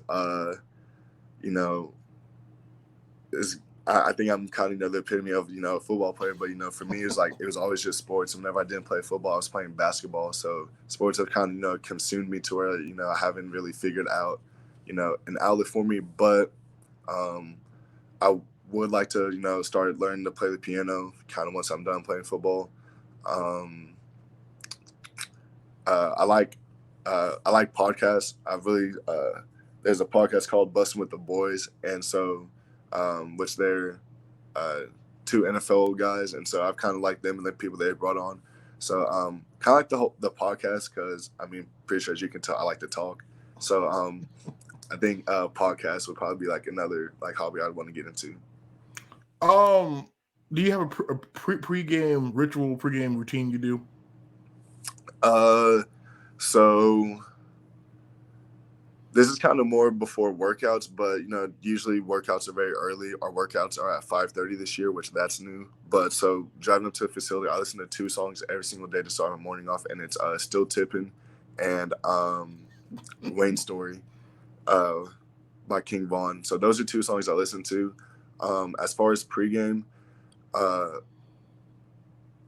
I think I'm kind of the epitome of a football player, but for me it was always just sports. Whenever I didn't play football, I was playing basketball. So sports have kind of consumed me to where I haven't really figured out an outlet for me. But I would like to start learning to play the piano kind of once I'm done playing football. I like podcasts. There's a podcast called Bustin' with the Boys, and so which they're two NFL guys, and so I've kind of liked them and the people they brought on. So kind of like the podcast because pretty sure as you can tell I like to talk. So I think podcasts would probably be like another hobby I'd want to get into. Do you have a pregame ritual, pregame routine you do? So this is kind of more before workouts, but usually workouts are very early. Our workouts are at 5:30 this year, which that's new. But so driving up to the facility, I listen to 2 songs every single day to start my morning off, and it's Still Tippin' and Wayne Story by King Von. So those are 2 songs I listen to. As far as pregame,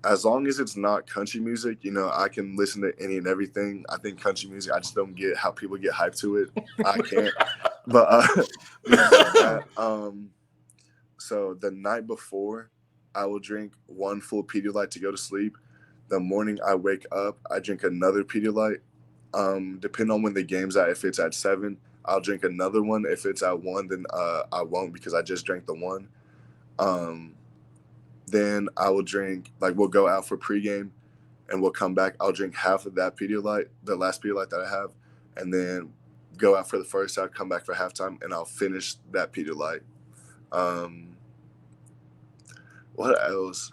as long as it's not country music, I can listen to any and everything. I think country music, I just don't get how people get hyped to it. I can't. But so the night before, I will drink 1 full Pedialyte to go to sleep. The morning I wake up, I drink another Pedialyte. Depending on when the game's at, if it's at 7, I'll drink another one. If it's at 1, then I won't because I just drank the 1. Then I will drink, we'll go out for pregame and we'll come back. I'll drink half of that Pedialyte, the last Pedialyte that I have, and then go out for the first half, come back for halftime, and I'll finish that Pedialyte. What else?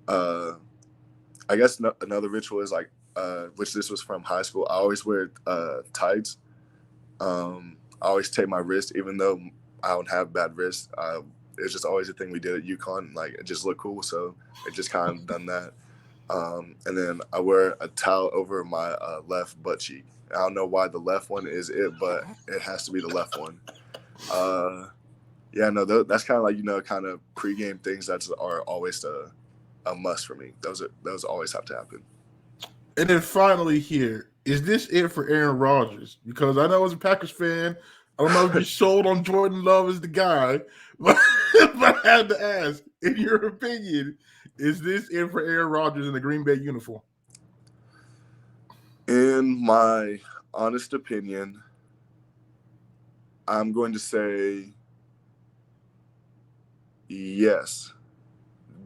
I guess another ritual is which this was from high school. I always wear tights. I always tape my wrist, even though I don't have bad wrists. It's just always a thing we did at UConn. It just looked cool, so it just kind of done that. And then I wear a towel over my left butt cheek. I don't know why the left one is it, but it has to be the left one. That's kind of kind of pregame things that are always a must for me. Those always have to happen. And then finally here, is this it for Aaron Rodgers? Because I know as a Packers fan, I don't know if you're sold on Jordan Love as the guy, but I had to ask, in your opinion, is this it for Aaron Rodgers in the Green Bay uniform? In my honest opinion, I'm going to say yes.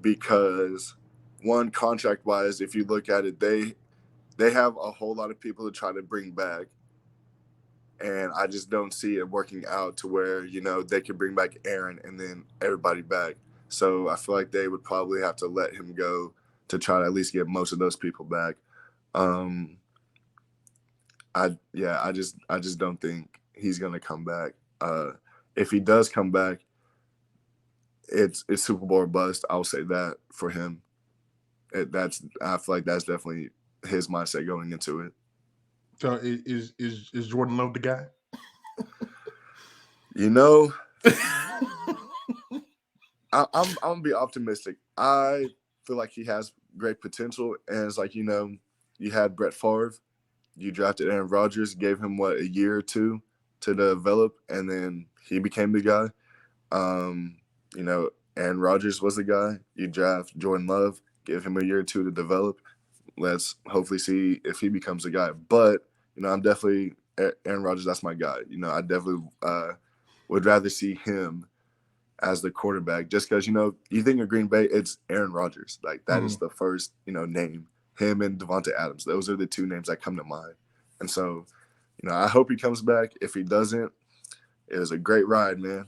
Because, one, contract-wise, if you look at it, they have a whole lot of people to try to bring back. And I just don't see it working out to where, they could bring back Aaron and then everybody back. So I feel like they would probably have to let him go to try to at least get most of those people back. I just don't think he's going to come back. If he does come back, it's Super Bowl or bust. I'll say that for him. I feel like that's definitely his mindset going into it. So is Jordan Love the guy? I'm gonna be optimistic. I feel like he has great potential, and it's you had Brett Favre, you drafted Aaron Rodgers, gave him a year or 2 to develop, and then he became the guy. Aaron Rodgers was the guy. You draft Jordan Love, give him a year or 2 to develop. Let's hopefully see if he becomes the guy. But, I'm definitely Aaron Rodgers. That's my guy. I definitely would rather see him as the quarterback just because, you think of Green Bay, it's Aaron Rodgers. That is the first, name. Him and Devontae Adams. Those are the 2 names that come to mind. And so, I hope he comes back. If he doesn't, it was a great ride, man.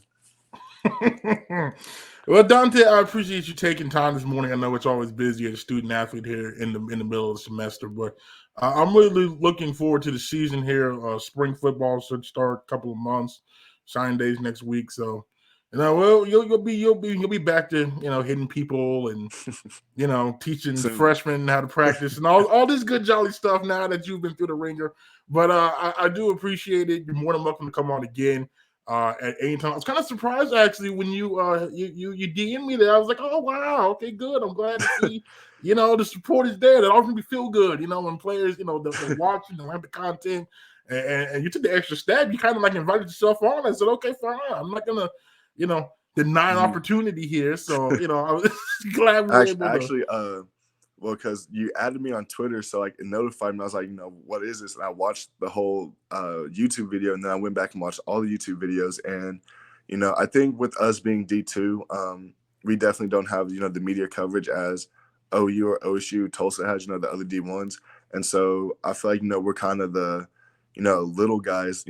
Well, Daunte, I appreciate you taking time this morning. I know it's always busy as a student athlete here in the middle of the semester, but I'm really looking forward to the season here. Spring football should start a couple of months, signing days next week. So, you'll be back to hitting people and teaching freshmen how to practice and all this good jolly stuff now that you've been through the ringer. But I do appreciate it. You're more than welcome to come on again. at any time. I was kind of surprised actually when you DM me there. I was like, oh wow, okay, good. I'm glad to see, the support is there. That always makes me feel good, when players, they're watching, they like the content, and you took the extra step. You kind of like invited yourself on. I said, okay, fine. I'm not gonna, deny an opportunity here. So, I was glad we were able to. Actually, well, because you added me on Twitter, so like it notified me. I was like, what is this? And I watched the whole YouTube video, and then I went back and watched all the YouTube videos. And I think with us being D2, we definitely don't have the media coverage as OU or OSU, Tulsa has the other D1s. And so I feel like we're kind of the little guys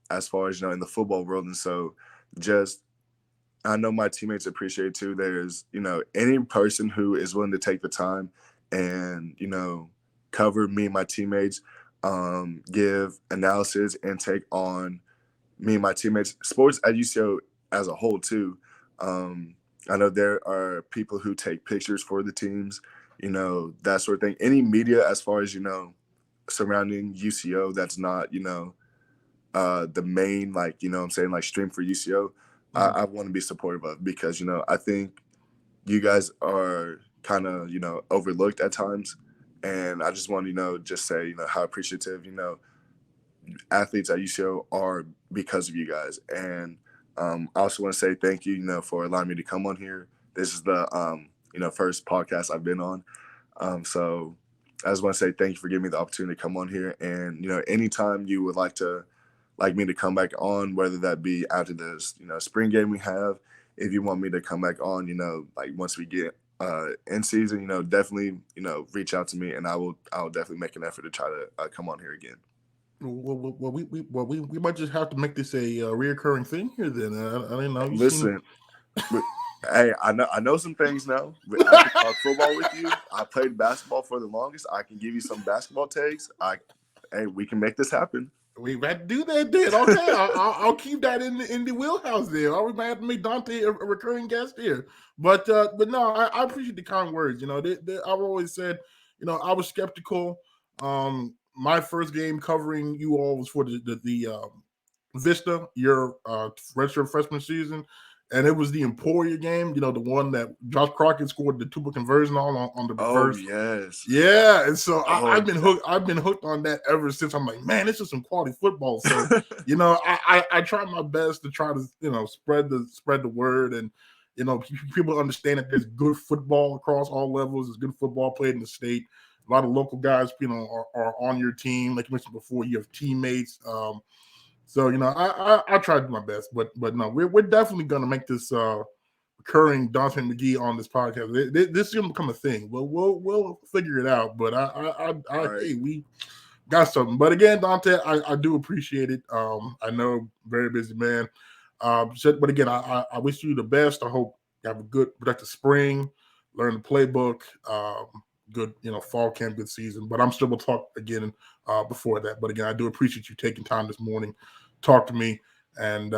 as far as in the football world. And so just I know my teammates appreciate it too. There's, any person who is willing to take the time and, cover me and my teammates, give analysis and take on me and my teammates, sports at UCO as a whole too. I know there are people who take pictures for the teams, that sort of thing. Any media as far as, surrounding UCO that's not, the main, stream for UCO. I want to be supportive of because, I think you guys are kind of, overlooked at times. And I just want to, just say, how appreciative, athletes at UCO are because of you guys. And I also want to say thank you, for allowing me to come on here. This is the, first podcast I've been on. So I just want to say thank you for giving me the opportunity to come on here. And, anytime you would like me to come back on, whether that be after this, spring game we have, if you want me to come back on, once we get in season, definitely, reach out to me and I'll definitely make an effort to try to come on here again. Well, we might just have to make this a reoccurring thing here then. I don't know. Listen, hey, I know some things now. I can talk football with you. I played basketball for the longest. I can give you some basketball takes. Hey, we can make this happen. We might do that then. Okay, I'll keep that in the wheelhouse there. Or we might have to make Daunte a recurring guest here. But no, I appreciate the kind words. I've always said, I was skeptical. My first game covering you all was for the Vista, your redshirt freshman season. And it was the Emporia game, the one that Josh Crockett scored the 2-point conversion on the reverse. Oh, yes. Yeah. And so I've been hooked on that ever since. I'm like, man, this is some quality football. So, I try my best to try to, spread the word and, people understand that there's good football across all levels. There's good football played in the state. A lot of local guys, are on your team. Like you mentioned before, you have teammates. So, I tried to do my best, but no, we're definitely going to make this recurring Daunte McGee on this podcast. This is going to become a thing. We'll figure it out, but hey, we got something. But again, Daunte, I do appreciate it. I know, very busy man. But again, I wish you the best. I hope you have a good, productive spring, learn the playbook, good, fall camp, good season. But I'm still going to talk again before that. But again, I do appreciate you taking time this morning, talk to me, and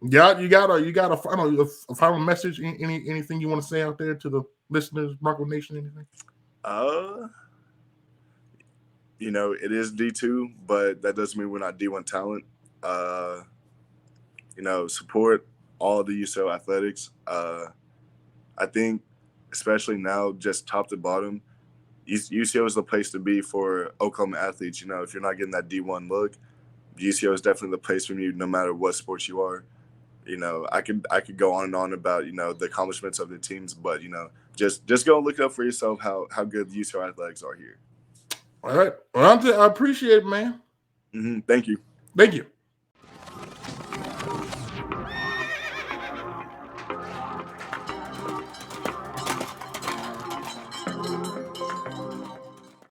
you got a final message? Anything you want to say out there to the listeners, Bronco Nation? Anything? It is D2, but that doesn't mean we're not D1 talent. Support all the UCO athletics. I think, especially now, just top to bottom, UCO is the place to be for Oklahoma athletes. If you're not getting that D1 look, UCO is definitely the place for you, no matter what sports you are. I could go on and on about the accomplishments of the teams, but just go and look up for yourself how good the UCO athletics are here. All right, well, I appreciate it, man. Thank you. Thank you.